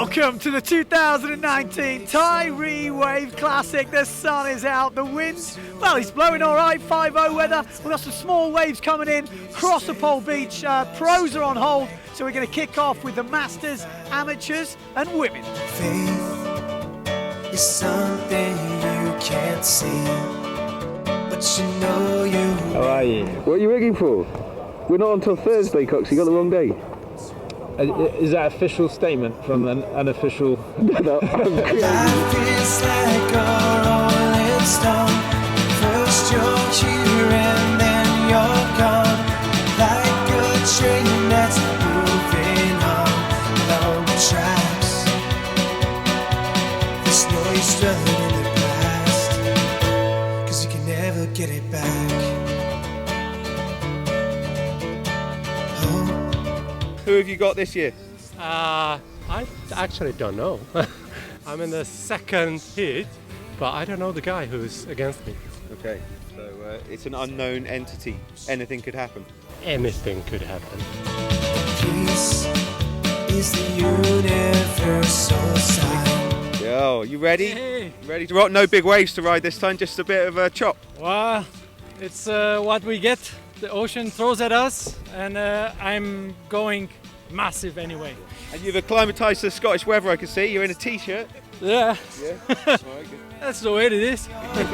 Welcome to the 2019 Tiree Wave Classic. The sun is out, the wind, well, it's blowing all right, 5-0 weather. We've got some small waves coming in across the Pole Beach. Pros are on hold, so we're going to kick off with the masters, amateurs and women. Faith is something you can't see, but you know you. How are you? What are you rigging for? We're not until Thursday, Cox. You got the wrong day. Is that official statement from an unofficial? No. Life is like a rolling stone. First you're here and then you're gone. Like a train that's moving on along the tracks. There's no use dwelling in the past, 'cause you can never get it back. Who have you got this year? I actually don't know. I'm in the second heat, but I don't know the guy who's against me. Okay, so it's an unknown entity. Anything could happen. Anything could happen. Peace is the universal sign. Yo, you ready? Hey. Ready to rock? No big waves to ride this time, just a bit of a chop. Well, it's what we get. The ocean throws at us, and I'm going massive anyway. And you've acclimatised to the Scottish weather, I can see. You're in a t-shirt. Yeah, Yeah. All right, good. that's the way it is. Like a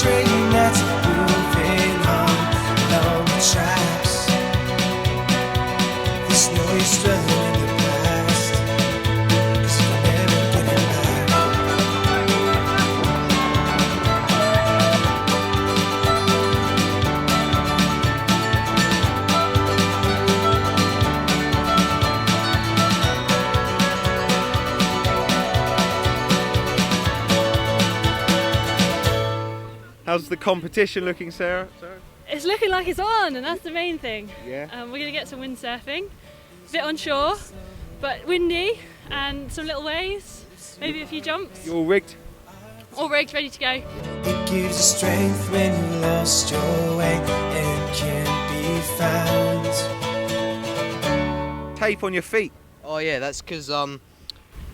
train that's moving on along the tracks. There's no use dwelling in the past, 'cause you can never get it back. How's the competition looking, Sarah? It's looking like it's on, and that's the main thing. Yeah. We're going to get some windsurfing, a bit on shore, but windy, and some little waves, maybe a few jumps. You all rigged? All rigged, ready to go. It gives you strength when you lost your way and can't be found. Tape on your feet. Oh yeah, that's because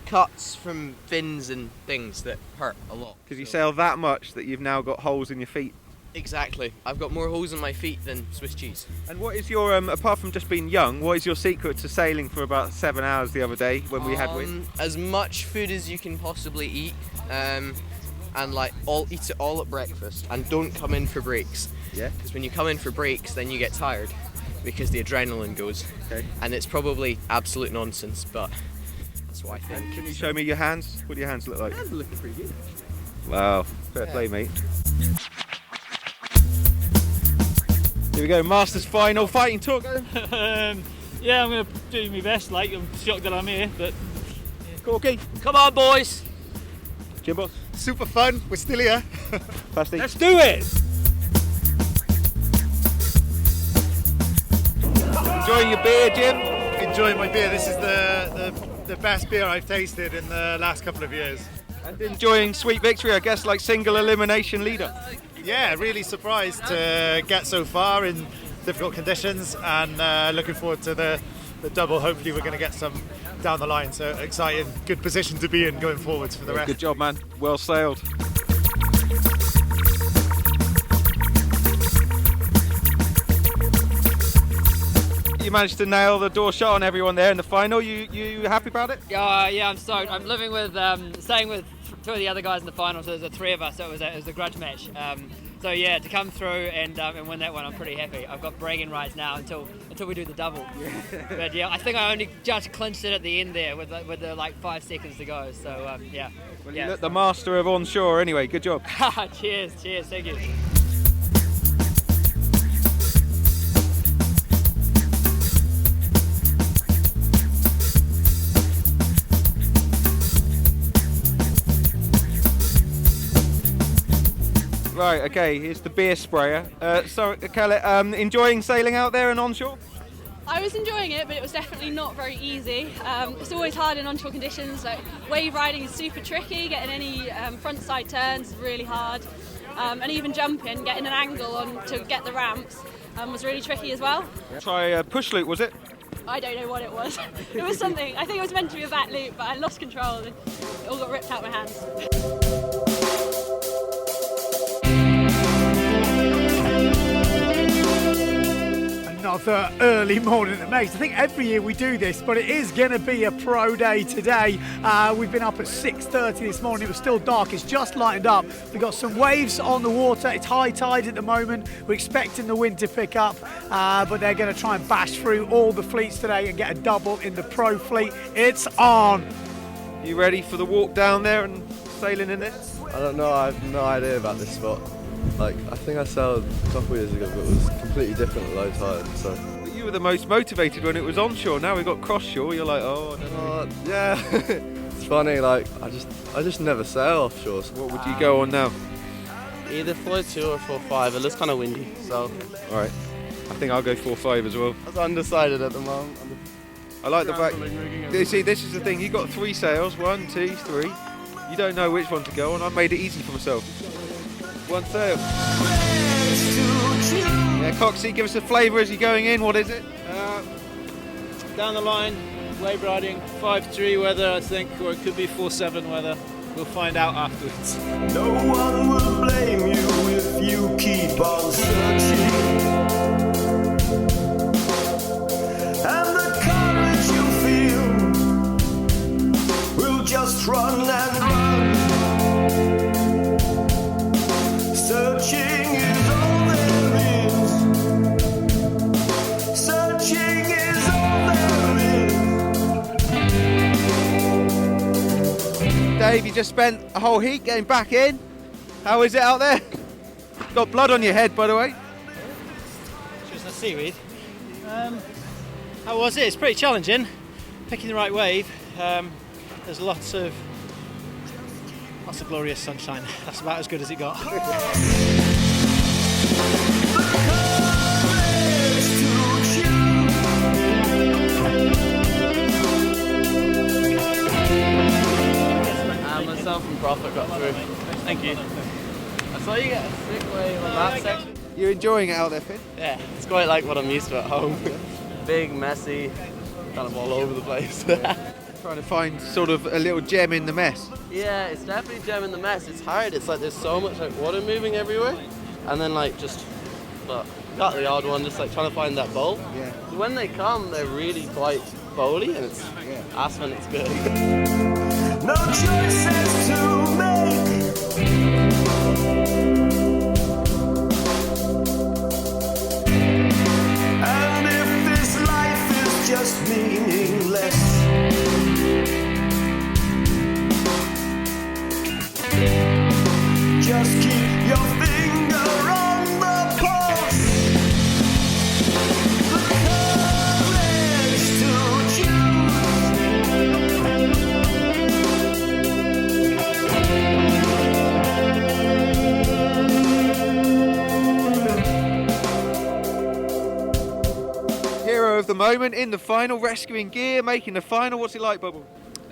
cuts from fins and things that hurt a lot. Because you So- sail that much that you've now got holes in your feet. Exactly. I've got more holes in my feet than Swiss cheese. And what is your, apart from just being young, what is your secret to sailing for about 7 hours the other day when we had wind? As much food as you can possibly eat, and eat it all at breakfast, and don't come in for breaks. Yeah. Because when you come in for breaks, then you get tired because the adrenaline goes. Okay. And it's probably absolute nonsense, but that's what I think. Can you show me your hands? What do your hands look like? Hands are looking pretty good. Wow, fair play, mate. Here we go, Masters final, fighting talk. Yeah, I'm going to do my best. Like, I'm shocked that I'm here, but Corky, Come on, boys! Jimbo, Super fun, we're still here. Pasty. let's do it. Enjoying your beer, Jim? Enjoying my beer. This is the best beer I've tasted in the last couple of years. And enjoying Sweet Victory, I guess, like single elimination leader. Yeah, really surprised to get so far in difficult conditions, and looking forward to the double. Hopefully we're going to get some down the line, so exciting. Good position to be in going forwards for the rest. Good job, man. Well sailed. You managed to nail the door shot on everyone there in the final. You happy about it? Yeah, I'm stoked. I'm living with, staying with two of the other guys in the final, so there's a three of us, so it was a grudge match. So yeah, to come through and win that one, I'm pretty happy. I've got bragging rights now until we do the double. But yeah, I think I only just clinched it at the end there with the like 5 seconds to go. So yeah. Well, you look the master of onshore anyway. Good job. Cheers, thank you. Right, okay, here's the beer sprayer. So, Kelly, enjoying sailing out there and onshore? I was enjoying it, but it was definitely not very easy. It's always hard in onshore conditions. Like, wave riding is super tricky. Getting any front side turns is really hard, and even jumping, getting an angle on to get the ramps was really tricky as well. Try push loop, was it? I don't know what it was. It was something, I think it was meant to be a back loop, but I lost control and it all got ripped out of my hands. Another early morning at the Maze. I think every year we do this, but it is going to be a pro day today. We've been up at 6:30 this morning. It was still dark. It's just lightened up. We've got some waves on the water. It's high tide at the moment. We're expecting the wind to pick up, but they're going to try and bash through all the fleets today and get a double in the pro fleet. It's on. You ready for the walk down there and sailing in it? I don't know. I have no idea about this spot. Like, I think I sailed a couple of years ago, but it was completely different at low tide. So You were the most motivated when it was onshore. Now we've got cross shore. You're like, oh, I don't know. yeah. It's funny. Like, I just never sail offshore. So What would you go on now? Either 4.2 or 4.5. It looks kind of windy, so. All right. I think I'll go 4.5 as well. I was undecided at the moment. I like the fact. You see, this is the thing. You've got 3 sails. 1, 2, 3. You don't know which one to go on. I made it easy for myself. 1 sail. Yeah, Coxie, give us a flavour as you're going in. What is it? Down the line, wave riding, 5.3 weather, I think, or it could be 4.7 weather. We'll find out afterwards. No one will blame you if you keep on searching. And the courage you feel will just run and run. Searching is all there is. Searching is all there is. Dave, you just spent a whole heat getting back in. How is it out there? Got blood on your head, by the way. Just the seaweed. How was it? It's pretty challenging. Picking the right wave. There's lots of glorious sunshine. That's about as good as it got. Myself and Prophet got through. Thank you. I saw you get a sick wave on that section. You're enjoying it out there, Finn? Yeah, it's quite like what I'm used to at home. Big, messy, kind of all over the place. Trying to find sort of a little gem in the mess. Yeah, it's definitely gem in the mess. It's hard. It's like there's so much like water moving everywhere, and then like just, but got the odd one, just like trying to find that bowl. Yeah. When they come, they're really quite bowly, and it's that's when it's good. No choices to make. And if this life is just meaningless, just keep your finger on the pulse. The courage to choose. Hero of the moment in the final, rescuing gear, making the final. What's it like, Bubble?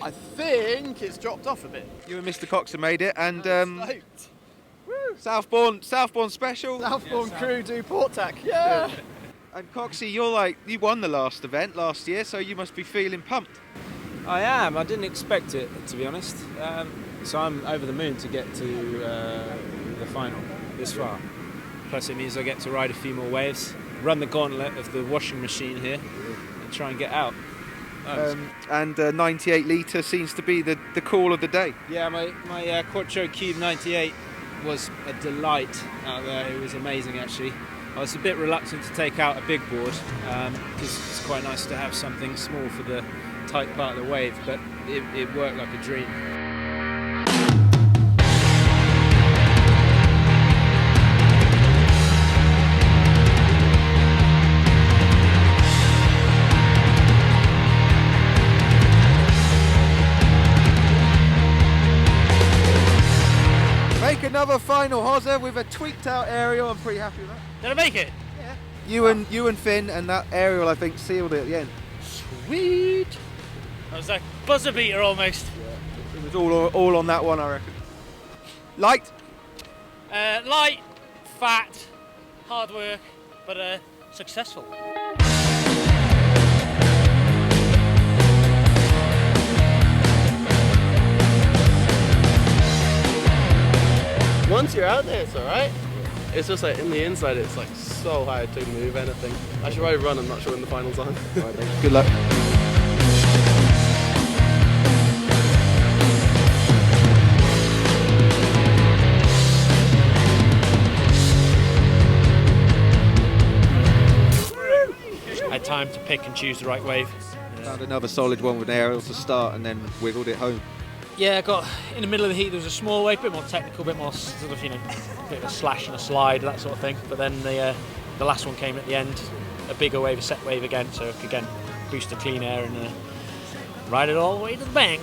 I think it's dropped off a bit. You and Mr. Coxon made it, and Southbourne special. Southbourne crew do port tack. Yeah. And Coxie, you won the last event last year, so you must be feeling pumped. I am. I didn't expect it, to be honest. So I'm over the moon to get to the final this far. Plus it means I get to ride a few more waves, run the gauntlet of the washing machine here, and try and get out. And 98 litre seems to be the call of the day. Yeah, my Quattro Cube 98 was a delight out there. It was amazing, actually. I was a bit reluctant to take out a big board because it's quite nice to have something small for the tight part of the wave, but it worked like a dream. Make another final hozzer with a tweaked out aerial. I'm pretty happy with that. Did I make it? Yeah. You and Finn and that aerial, I think, sealed it at the end. Sweet. That was like buzzer beater almost. It was all on that one, I reckon. Light? Light, fat, hard work, but successful. once you're out there, it's alright. It's just like in the inside, it's like so hard to move anything. I should probably run. I'm not sure when the final's on. Alright, mate. Good luck. Had time to pick and choose the right wave. Found another solid one with aerial to start and then wiggled it home. Yeah, I got in the middle of the heat. There was a small wave, a bit more technical, a bit more sort of, a bit of a slash and a slide, that sort of thing. But then the last one came at the end, a bigger wave, a set wave again, so I could again boost the clean air and ride it all the way to the bank.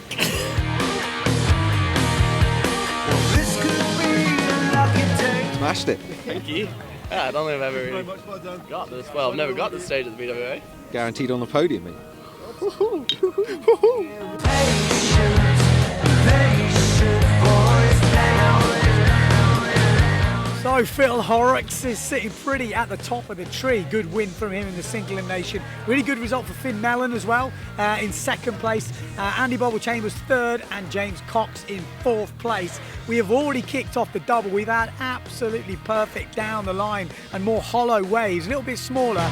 Smashed it. Thank you. Yeah, I don't think I've ever really got this. Well, I've never got this stage at the BWA. Guaranteed on the podium, mate. So Phil Horrocks is sitting pretty at the top of the tree. Good win from him in the single elimination. Really good result for Finn Mellon as well in second place. Andy Bobble-Chambers third and James Cox in fourth place. We have already kicked off the double. We've had absolutely perfect down the line and more hollow waves, a little bit smaller.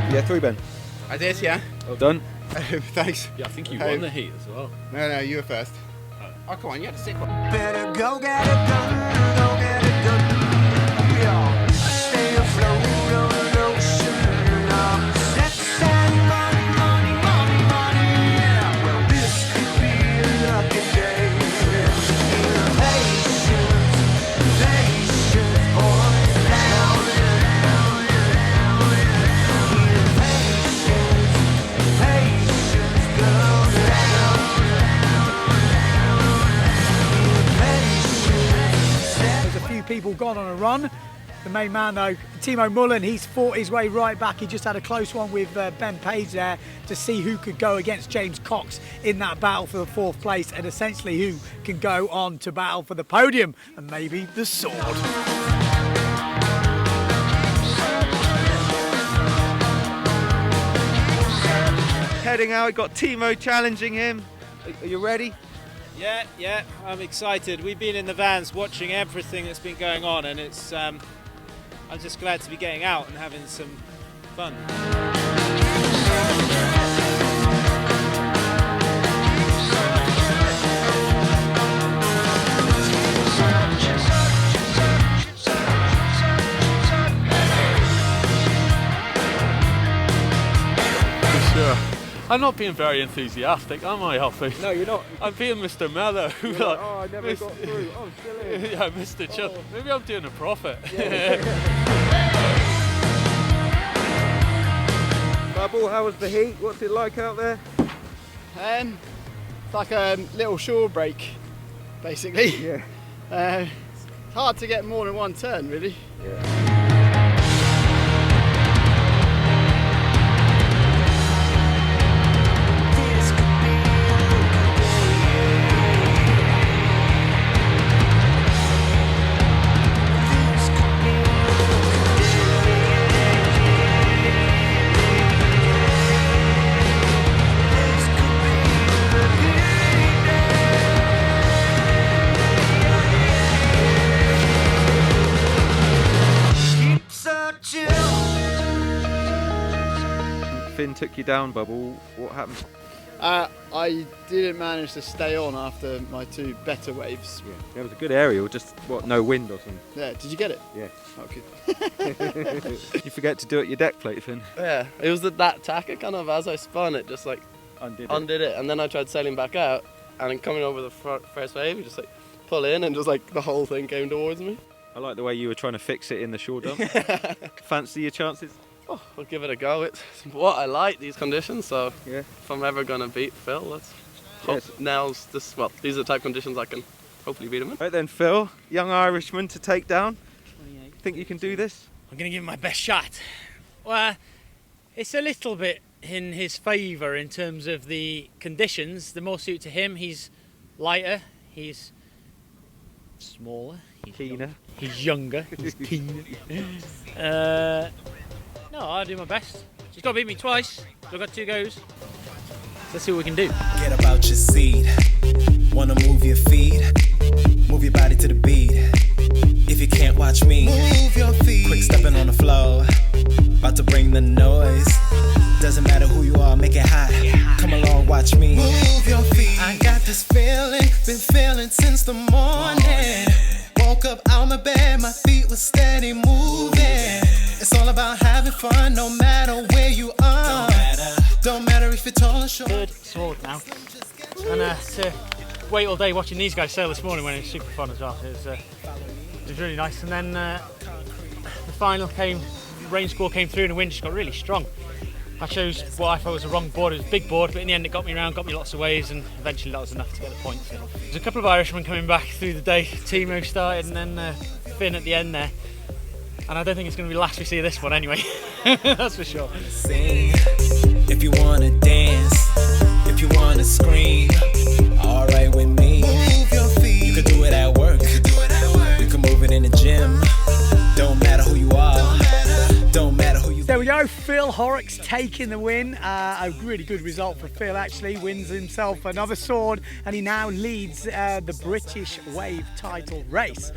Yeah, 3, Ben. I did, yeah. Well done. Thanks. Yeah, I think you won the heat as well. No, you were first. Oh, come on, you had a sick one. Better go get a gun, go get a gun. Yeah. Stay afloat on an ocean of sex and money, money, money, money. Yeah. Well, this could be a lucky day. Patience, patience, boys, down. Patience, girls, down. There's a few people gone on a run. The main man though, Timo Mullen, he's fought his way right back. He just had a close one with Ben Page there to see who could go against James Cox in that battle for the fourth place and essentially who can go on to battle for the podium and maybe the sword. Heading out, got Timo challenging him. Are you ready? Yeah, I'm excited. We've been in the vans watching everything that's been going on, and it's I'm just glad to be getting out and having some fun. Sure. I'm not being very enthusiastic, am I, Alfie? No, you're not. I'm being Mr. Mellow. You're like, oh, I never got through. Oh, still in. Yeah, Mr. Chill. Maybe I'm doing a profit. Bubble, how was the heat? What's it like out there? It's like a little shore break, basically. Yeah. It's hard to get more than one turn, really. Yeah. Finn took you down, Bubble. What happened? I didn't manage to stay on after my two better waves. Yeah, there was a good aerial, just no wind or something. Yeah, did you get it? Yeah. Oh, good. You forget to do it your deck plate, Finn. Yeah, it was that tacker kind of as I spun it, just like undid it, and then I tried sailing back out, and then coming over the first wave, you just like pull in, and just like the whole thing came towards me. I like the way you were trying to fix it in the shore dump. Fancy your chances? Oh, I'll give it a go. It's what I like, these conditions, so yeah. If I'm ever going to beat Phil, let's hope now's this. Well, these are the type of conditions I can hopefully beat him in. Right then, Phil, young Irishman to take down. 28. Think you can do this? I'm going to give it my best shot. Well, it's a little bit in his favour in terms of the conditions. The more suit to him. He's lighter, he's smaller, he's younger, he's keener. No, I'll do my best. She's got to beat me twice, so I've got 2 goes. Let's see what we can do. Get about your seat. Wanna move your feet, move your body to the beat. If you can't watch me, move your feet. Quick stepping on the floor, about to bring the noise. Doesn't matter who you are, make it hot. Come along, watch me. Move your feet. I got this feeling, been feeling since the morning. Woke up out my bed, my feet were steady moving. It's all about having fun, no matter where you are. Don't matter if you're tall or short. Third sword now, and to wait all day watching these guys sail this morning when it was super fun as well. It was really nice. And then the final came, rain squall came through and the wind just got really strong. I chose what I thought was the wrong board. It was a big board, but in the end it got me around, got me lots of waves, and eventually that was enough to get the points. So there's a couple of Irishmen coming back through the day. Timo started and then Finn at the end there. And I don't think it's going to be the last we see of this one anyway. That's for sure. Sing, if you want to dance, if you want to scream, alright with me. Move your feet. You can do it at work. You can move it in the gym. Don't matter who you are. Don't matter who you There we go, Phil Horrocks taking the win. A really good result for Phil, actually. Wins himself another sword, and he now leads the British Wave title race.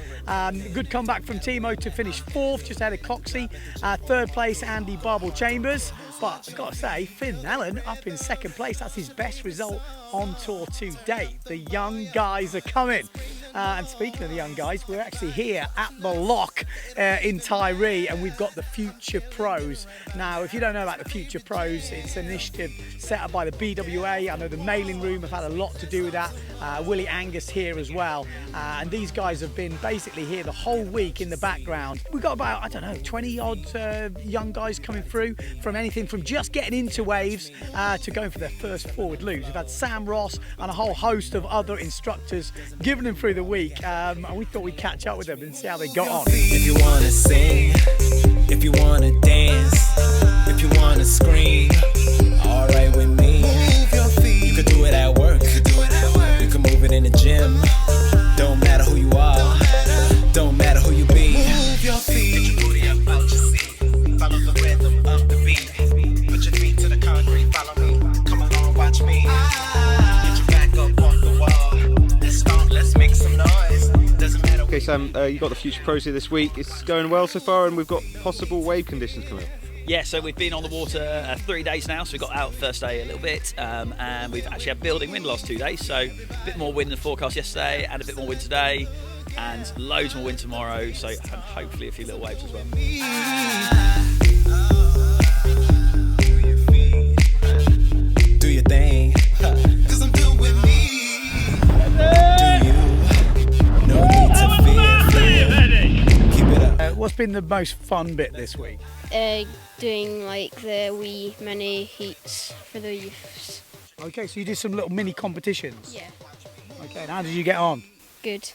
Good comeback from Timo to finish 4th, just ahead of Coxey. 3rd place, Andy Barble Chambers. But I've got to say, Finn Allen up in 2nd place. That's his best result on tour to date. The young guys are coming. And speaking of the young guys, we're actually here at the lock in Tiree, and we've got the Future Pros. Now, if you don't know about the Future Pros, it's an initiative set up by the BWA. I know the mailing room have had a lot to do with that. Willie Angus here as well. And these guys have been basically here the whole week in the background. We've got about, I don't know, 20 odd young guys coming through, from anything from just getting into waves to going for their first forward loops. We've had Sam Ross and a whole host of other instructors giving them through the week, and we thought we'd catch up with them and see how they got on. If you want to sing, if you want to dance, if you want to scream, alright with me. Move your feet. You can do it at work. You can move it in the gym. Don't matter who you are. Don't matter who you be. Move your feet. Get your booty up out your seat. Follow the rhythm of the beat. Put your feet to the concrete. Follow me. Come along, watch me. Get your back up off the wall. Let's stomp. Let's make some noise. Doesn't matter. Okay, Sam, you got the Future Pros here this week. It's going well so far, and we've got possible wave conditions coming up. Yeah, so we've been on the water 3 days now, so we got out first day a little bit, and we've actually had building wind the last 2 days, so a bit more wind than forecast yesterday, and a bit more wind today, and loads more wind tomorrow, so and hopefully a few little waves as well. Do your thing, 'cause I'm doing with me. Do you? No need to fear. Keep it up. What's been the most fun bit this week? Doing like the wee mini heats for the youths. Okay, so you did some little mini competitions? Yeah. Okay, and how did you get on? Good.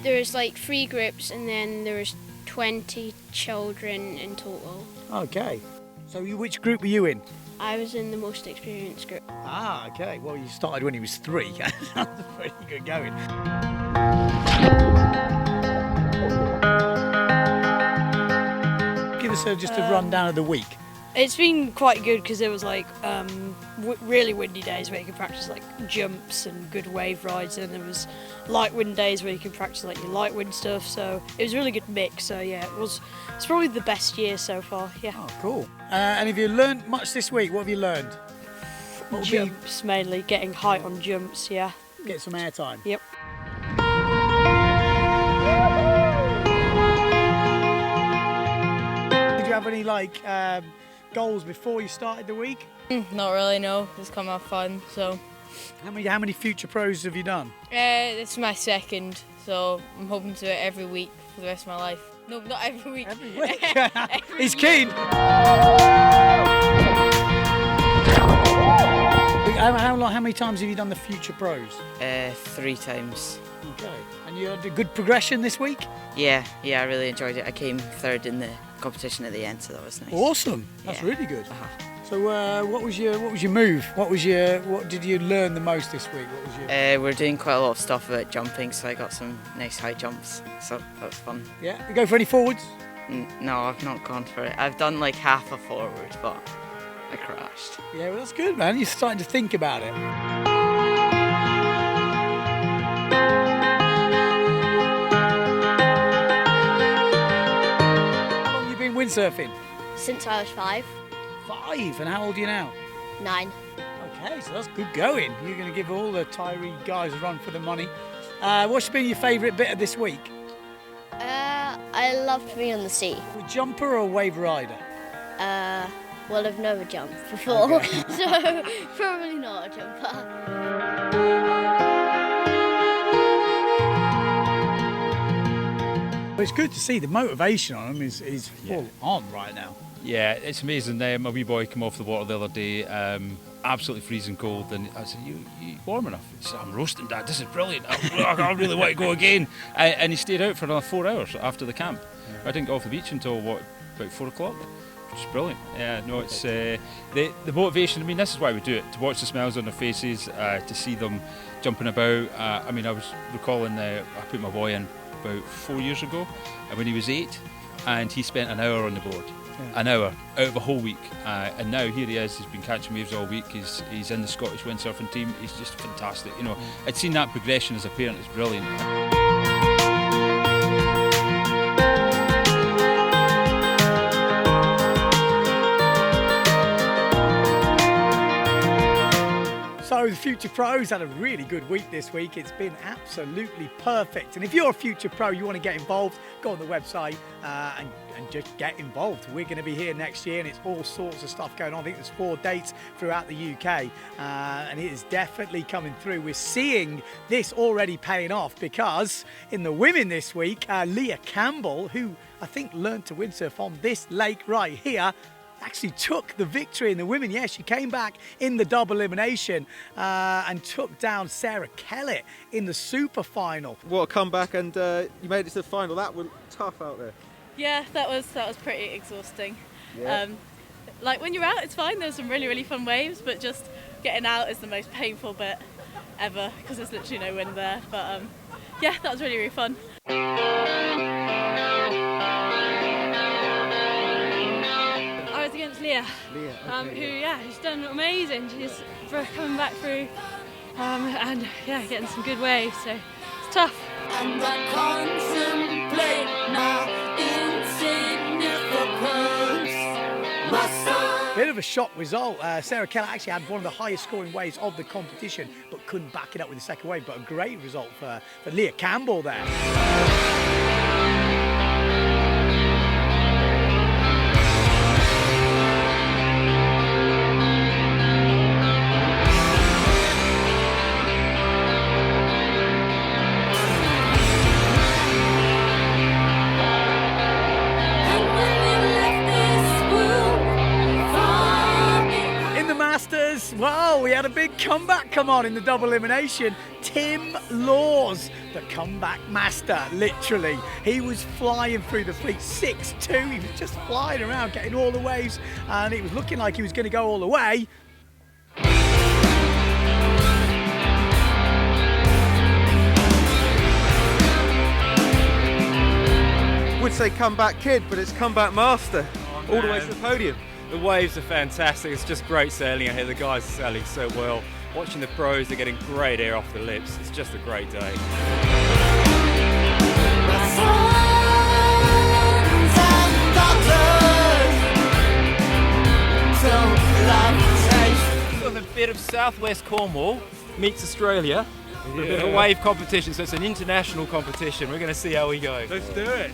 There was like 3 groups, and then there was 20 children in total. Okay, so which group were you in? I was in the most experienced group. Ah, okay. Well, you started when he was 3. That's pretty good going. Give us just a rundown of the week. It's been quite good because there was like really windy days where you could practice like jumps and good wave rides, and there was light wind days where you could practice like your light wind stuff. So it was a really good mix. So yeah, it's probably the best year so far. Yeah. Oh, cool. And have you learned much this week? What have you learned? Jumps mainly, getting height on jumps. Yeah. Get some airtime. Yep. Did you have any like goals before you started the week? Not really, no. Just come have fun. So. How many Future Pros have you done? This is my 2nd, so I'm hoping to do it every week for the rest of my life. No, not every week. Every week. He's keen. How many times have you done the Future Pros? 3 times. Okay. And you had a good progression this week? Yeah, I really enjoyed it. I came 3rd in the competition at the end, so that was nice. Awesome. That's Yeah. really good. So what was your move? What did you learn the most this week? What was your We're doing quite a lot of stuff about jumping, so I got some nice high jumps, so that was fun. Yeah. You go for any forwards? No, I've not gone for it. I've done like half a forward, but I crashed. Yeah, well that's good, man. You're starting to think about it. How long have you been windsurfing? Since I was 5. 5, and how old are you now? 9. Okay, so that's good going. You're going to give all the Tiree guys a run for the money. What's been your favourite bit of this week? I loved being on the sea. A jumper or a wave rider? Well, I've never jumped before, Okay. so probably not a jumper. But it's good to see the motivation on them is full on right now. Yeah, it's amazing. My wee boy came off the water the other day, absolutely freezing cold, and I said, you warm enough? He said, I'm roasting, Dad, this is brilliant. I really want to go again. And he stayed out for another 4 hours after the camp. I didn't go off the beach until, about 4 o'clock, which is brilliant. Yeah, no, it's the motivation. I mean, this is why we do it, to watch the smiles on their faces, to see them jumping about. I mean, I was recalling, I put my boy in about 4 years ago, when he was 8, and he spent an hour on the board. Yeah. An hour out of a whole week, and now here he is. He's been catching waves all week. He's in the Scottish windsurfing team. He's just fantastic. You know, I'd seen that progression as a parent. It's brilliant. So the Future Pros had a really good week this week. It's been absolutely perfect. And if you're a Future Pro, you want to get involved, go on the website and just get involved. We're going to be here next year, and it's all sorts of stuff going on. I think there's 4 dates throughout the UK, and it is definitely coming through. We're seeing this already paying off, because in the women this week, Leah Campbell, who I think learned to windsurf on this lake right here, actually took the victory in the women. Yeah, she came back in the double elimination and took down Sarah Kellett in the super final. What a comeback, and you made it to the final. That was tough out there. Yeah, that was pretty exhausting. Yeah. Like when you're out, it's fine. There's some really fun waves, but just getting out is the most painful bit ever, because there's literally no wind there. But yeah, that was really fun. I was against Leah, who's done amazing. She's coming back through and getting some good waves, so it's tough. And I contemplate my insignificance. Bit of a shock result. Sarah Kellett actually had one of the highest scoring waves of the competition, but couldn't back it up with the second wave. But a great result for Leah Campbell there. Well, we had a big comeback come on in the double elimination. Tim Laws, the comeback master, literally. He was flying through the fleet, 6'2". He was just flying around, getting all the waves, and it was looking like he was going to go all the way. Would say comeback kid, but it's comeback master. All the way to the podium. The waves are fantastic. It's just great sailing out here. The guys are sailing so well. Watching the pros, they're getting great air off the lips. It's just a great day. A bit of southwest Cornwall meets Australia. A bit of a wave competition, so it's an international competition. We're going to see how we go. Let's do it.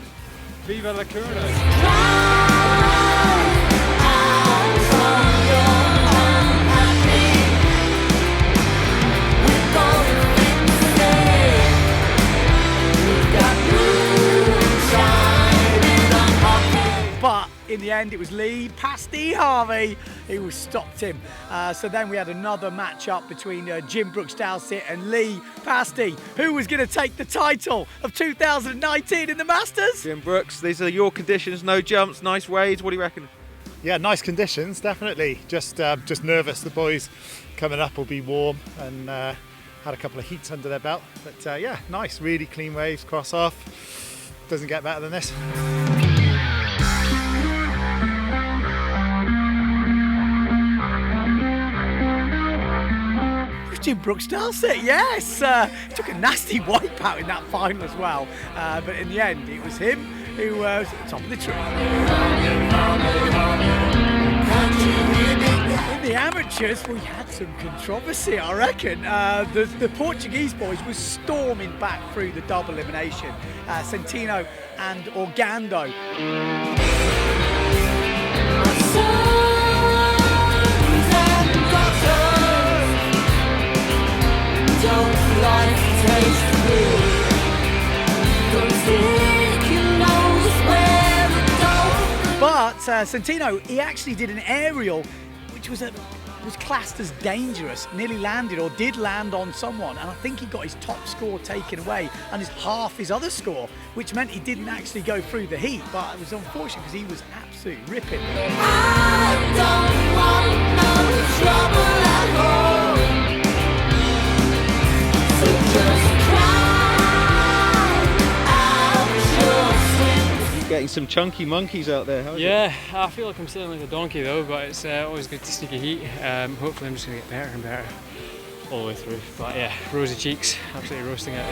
Viva la Corona. But in the end, it was Lee Pasty Harvey who stopped him. So then we had another match-up between Jim Brooks Dowsett and Lee Pasty. Who was going to take the title of 2019 in the Masters? Jim Brooks, these are your conditions, no jumps, nice waves, what do you reckon? Yeah, nice conditions, definitely. Just nervous. The boys coming up will be warm and had a couple of heats under their belt. But yeah, nice, really clean waves, cross off. Doesn't get better than this. Jim Brooks Dowsett, yes! Took a nasty wipe out in that final as well. But in the end, it was him who was at the top of the tree. In the amateurs, we had some controversy, I reckon. The Portuguese boys were storming back through the double elimination. Centino and Orgando. But Centino, he actually did an aerial which was classed as dangerous, nearly landed or did land on someone, and I think he got his top score taken away and half his other score, which meant he didn't actually go through the heat, but it was unfortunate because he was absolutely ripping. I don't want no trouble at home. Getting some chunky monkeys out there, how is Yeah, I feel like I'm sailing like a donkey though, but it's always good to sneak a heat. Hopefully I'm just going to get better and better all the way through. But yeah, rosy cheeks, absolutely roasting it.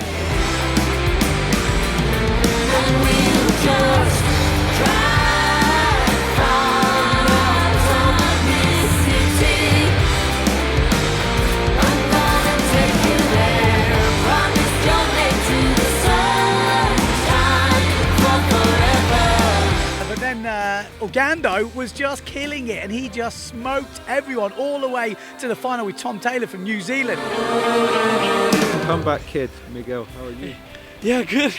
Orgando was just killing it, and he just smoked everyone all the way to the final with Tom Taylor from New Zealand. Comeback kid, Miguel, how are you? Yeah, good.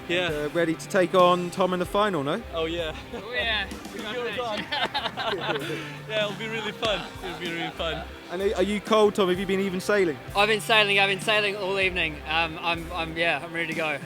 Yeah. Ready to take on Tom in the final, no? Oh yeah. Oh yeah. Yeah, it'll be really fun. And are you cold, Tom? Have you been even sailing? I've been sailing all evening. I'm ready to go.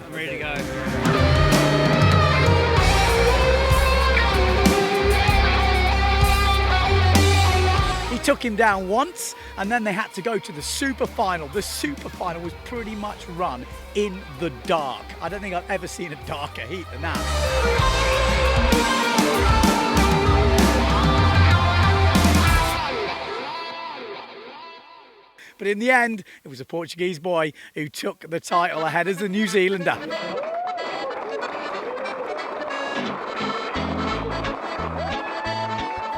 He took him down once, and then they had to go to the super final. The super final was pretty much run in the dark. I don't think I've ever seen a darker heat than that. But in the end, it was a Portuguese boy who took the title ahead as the New Zealander.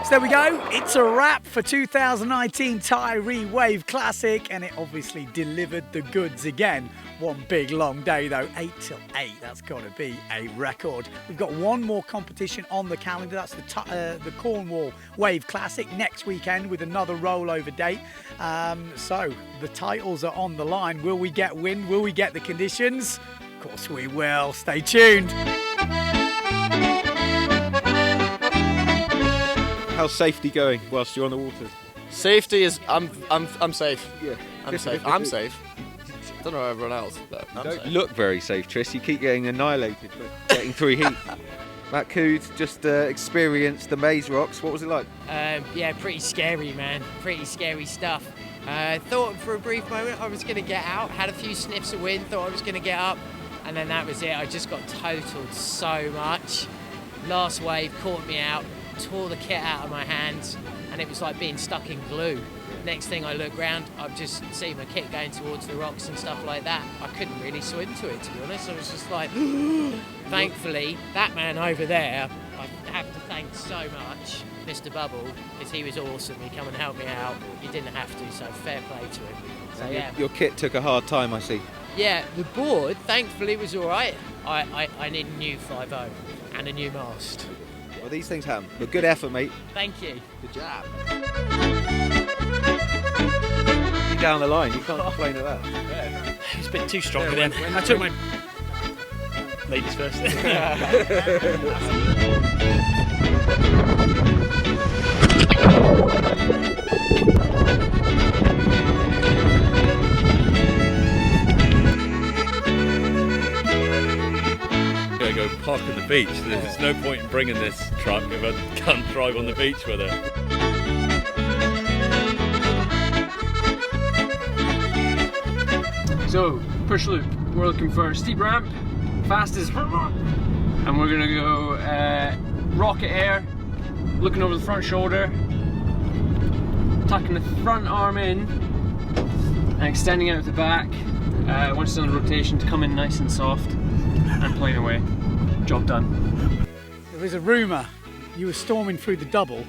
So there we go, it's a wrap for 2019 Tiree Wave Classic, and it obviously delivered the goods again. One big long day though, 8 till 8, that's got to be a record. We've got one more competition on the calendar, that's the Cornwall Wave Classic next weekend with another rollover date. So the titles are on the line. Will we get wind? Will we get the conditions? Of course we will, stay tuned. How's safety going whilst you're on the water? Safety is, I'm safe. Yeah. I'm safe. Don't know everyone else, but You don't look very safe, Tris. You keep getting annihilated for getting through heat. Matt Cood just experienced the maze rocks. What was it like? Yeah, pretty scary, man. Pretty scary stuff. Thought for a brief moment I was going to get out, had a few sniffs of wind, thought I was going to get up, and then that was it. I just got totaled so much. Last wave caught me out, tore the kit out of my hands, and it was like being stuck in glue. Next thing I look round, I've just seen my kit going towards the rocks and stuff like that. I couldn't really swim to it, to be honest. I was just like, thankfully, that man over there, I have to thank so much, Mr. Bubble, because he was awesome. He come and helped me out. He didn't have to, so fair play to him. So yeah. Your kit took a hard time, I see. Yeah, the board, thankfully, was all right. I need a new 5.0 and a new mast. Well, these things happen. But good effort, mate. Thank you. Good job. You down the line, you can't complain at that. It was a bit too strong for them. I took my ladies first. Gotta go park on the beach. There's no point in bringing this truck if I can't drive on the beach with it. So, push loop. We're looking for a steep ramp, fastest, and we're gonna go rocket air, looking over the front shoulder, tucking the front arm in, and extending out the back. Once it's on the rotation, to come in nice and soft, and plane away. Job done. There is a rumour you were storming through the double,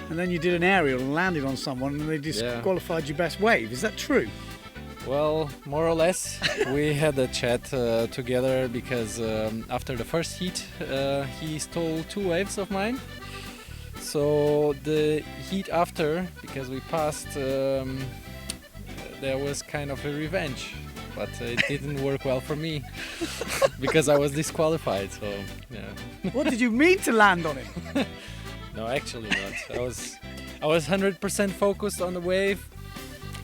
and then you did an aerial and landed on someone, and they disqualified your best wave. Is that true? Well, more or less. We had a chat together because after the first heat he stole 2 waves of mine. So the heat after, because we passed, there was kind of a revenge, but it didn't work well for me because I was disqualified. So yeah. What did you mean to land on him? No, actually not. I was 100% focused on the wave.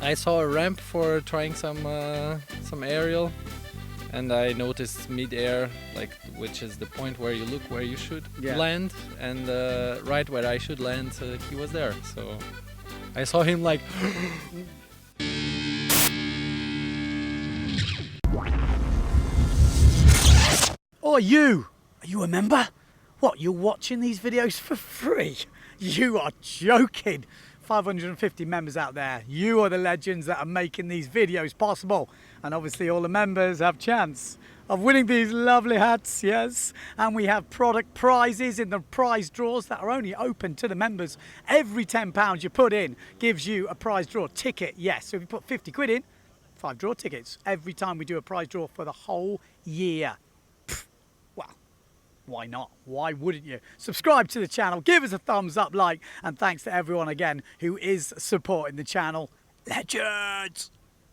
I saw a ramp for trying some aerial, and I noticed mid-air, like, which is the point where you look where you should land, and right where I should land, he was there. So I saw him like. Oh, you! Are you a member? What, you're watching these videos for free? You are joking! 550 members out there. You are the legends that are making these videos possible. And obviously all the members have chance of winning these lovely hats, yes. And we have product prizes in the prize draws that are only open to the members. Every £10 you put in gives you a prize draw ticket, yes. So if you put 50 quid in, 5 draw tickets every time we do a prize draw for the whole year. Well, why not? Why wouldn't you? Subscribe to the channel, give us a thumbs up, like, and thanks to everyone again who is supporting the channel. Legends!